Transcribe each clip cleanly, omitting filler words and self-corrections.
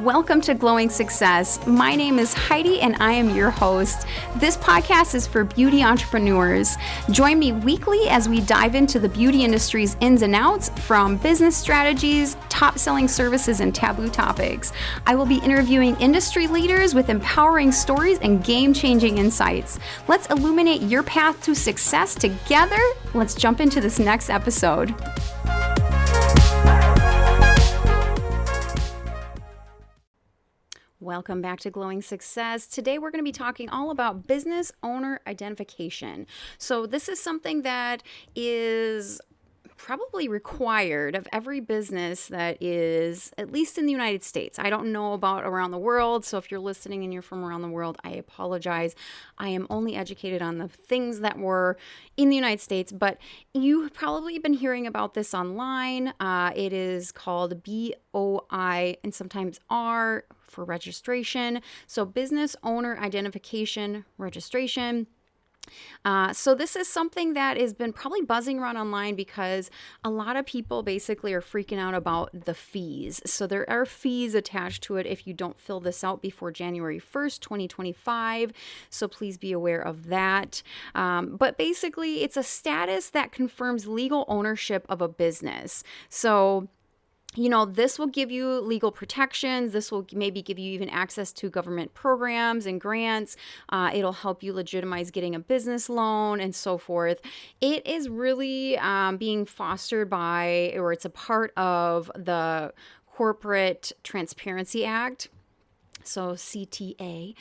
Welcome to Glowing Success. My name is Heidi and I am your host. This podcast is for beauty entrepreneurs. Join me weekly as we dive into the beauty industry's ins and outs, from business strategies, top-selling services, and taboo topics. I will be interviewing industry leaders with empowering stories and game-changing insights. Let's illuminate your path to success together. Let's jump into this next episode. Welcome back to Glowing Success. Today we're going to be talking all about business owner identification. So this is something that is probably required of every business that is, at least in the United States. I don't know about around the world, so if you're listening and you're from around the world, I apologize. I am only educated on the things that were in the United States, but you've probably been hearing about this online. It is called BOI and sometimes R for registration. So business owner identification registration. So this is something that has been probably buzzing around online because a lot of people basically are freaking out about the fees. So there are fees attached to it if you don't fill this out before January 1st, 2025. So please be aware of that. But basically it's a status that confirms legal ownership of a business. So this will give you legal protections. This will maybe give you even access to government programs and grants. It'll help you legitimize getting a business loan and so forth. It is really being fostered by, or it's a part of the Corporate Transparency Act. So CTA.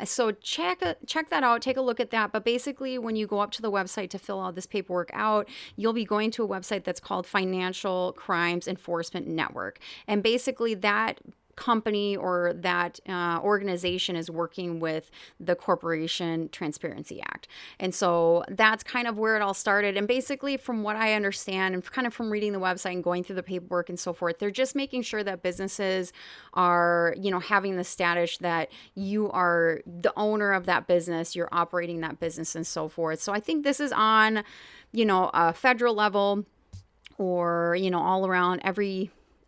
So check that out. Take a look at that. But basically, when you go up to the website to fill all this paperwork out, you'll be going to a website that's called Financial Crimes Enforcement Network. And basically that company or that organization is working with the Corporation Transparency Act. And so that's kind of where it all started. And basically, from what I understand and kind of from reading the website and going through the paperwork and so forth, they're just making sure that businesses are, having the status that you are the owner of that business, you're operating that business and so forth. So I think this is on, a federal level or, all around.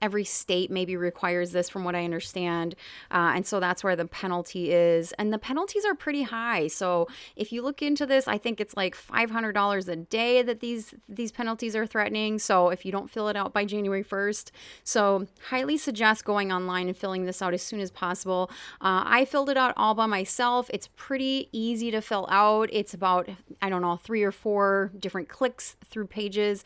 Every state maybe requires this from what I understand. And so that's where the penalty is. And the penalties are pretty high. So if you look into this, I think it's like $500 a day that these penalties are threatening. So if you don't fill it out by January 1st. So highly suggest going online and filling this out as soon as possible. I filled it out all by myself. It's pretty easy to fill out. It's about, 3 or 4 different clicks through pages.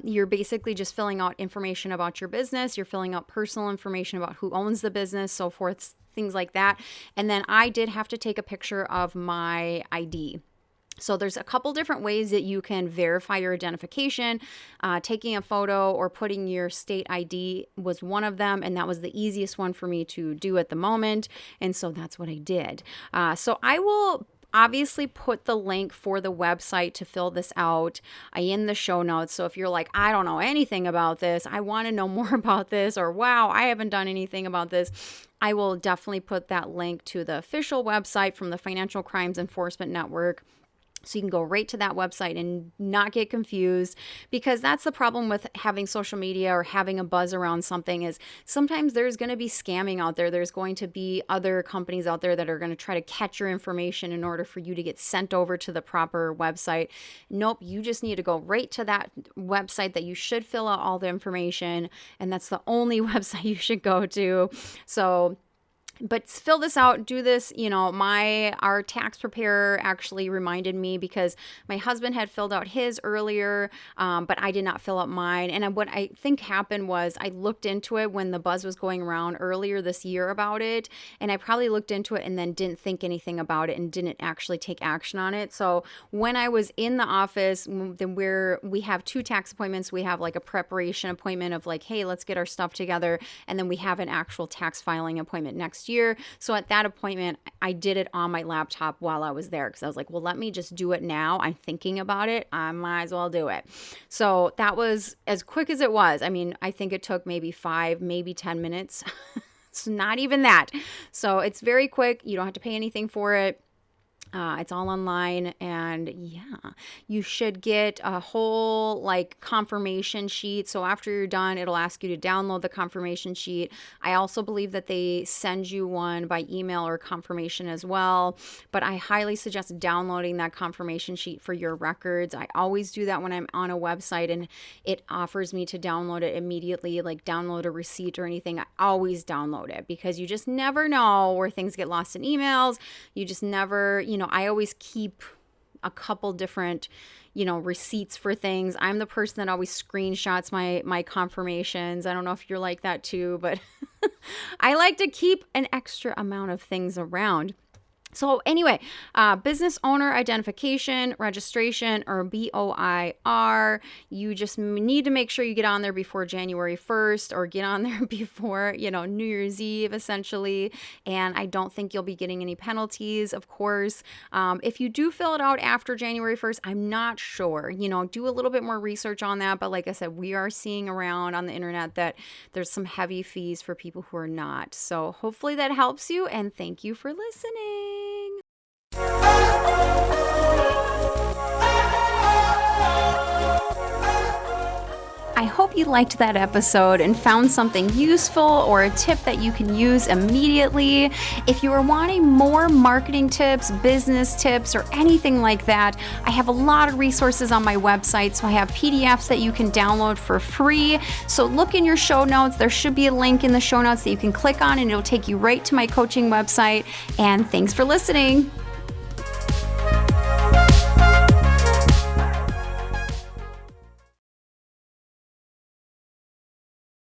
You're basically just filling out information about your business. You're filling out personal information about who owns the business, so forth, things like that. And then I did have to take a picture of my ID. So there's a couple different ways that you can verify your identification. Taking a photo or putting your state ID was one of them, and that was the easiest one for me to do at the moment. And so that's what I did. So I will obviously put the link for the website to fill this out in the show notes. So if you're like, I don't know anything about this, I want to know more about this, or wow, I haven't done anything about this, I will definitely put that link to the official website from the Financial Crimes Enforcement Network. So you can go right to that website and not get confused, because that's the problem with having social media or having a buzz around something is sometimes there's going to be scamming out there. There's going to be other companies out there that are going to try to catch your information in order for you to get sent over to the proper website. Nope, you just need to go right to that website that you should fill out all the information, and that's the only website you should go to. But fill this out, do this. Our tax preparer actually reminded me because my husband had filled out his earlier, but I did not fill out mine. And what I think happened was I looked into it when the buzz was going around earlier this year about it. And I probably looked into it and then didn't think anything about it and didn't actually take action on it. So when I was in the office, then we have 2 tax appointments. We have like a preparation appointment of like, hey, let's get our stuff together. And then we have an actual tax filing appointment next year. So at that appointment, I did it on my laptop while I was there because I was like, well, let me just do it now. I'm thinking about it. I might as well do it. So that was as quick as it was. I mean, I think it took maybe 5, maybe 10 minutes. It's not even that. So it's very quick. You don't have to pay anything for it. It's all online, and yeah, you should get a whole like confirmation sheet. So after you're done, it'll ask you to download the confirmation sheet. I also believe that they send you one by email or confirmation as well, but I highly suggest downloading that confirmation sheet for your records. I always do that when I'm on a website and it offers me to download it immediately, like download a receipt or anything. I always download it because you just never know where things get lost in emails. You just never, I always keep a couple different, receipts for things. I'm the person that always screenshots my confirmations. I don't know if you're like that too, but I like to keep an extra amount of things around. So anyway, business owner identification, registration, or BOIR, you just need to make sure you get on there before January 1st or get on there before, New Year's Eve, essentially. And I don't think you'll be getting any penalties, of course. If you do fill it out after January 1st, I'm not sure. Do a little bit more research on that. But like I said, we are seeing around on the internet that there's some heavy fees for people who are not. So hopefully that helps you. And thank you for listening. I hope you liked that episode and found something useful or a tip that you can use immediately. If you are wanting more marketing tips, business tips, or anything like that, I have a lot of resources on my website. So I have PDFs that you can download for free. So look in your show notes. There should be a link in the show notes that you can click on and it'll take you right to my coaching website. And thanks for listening.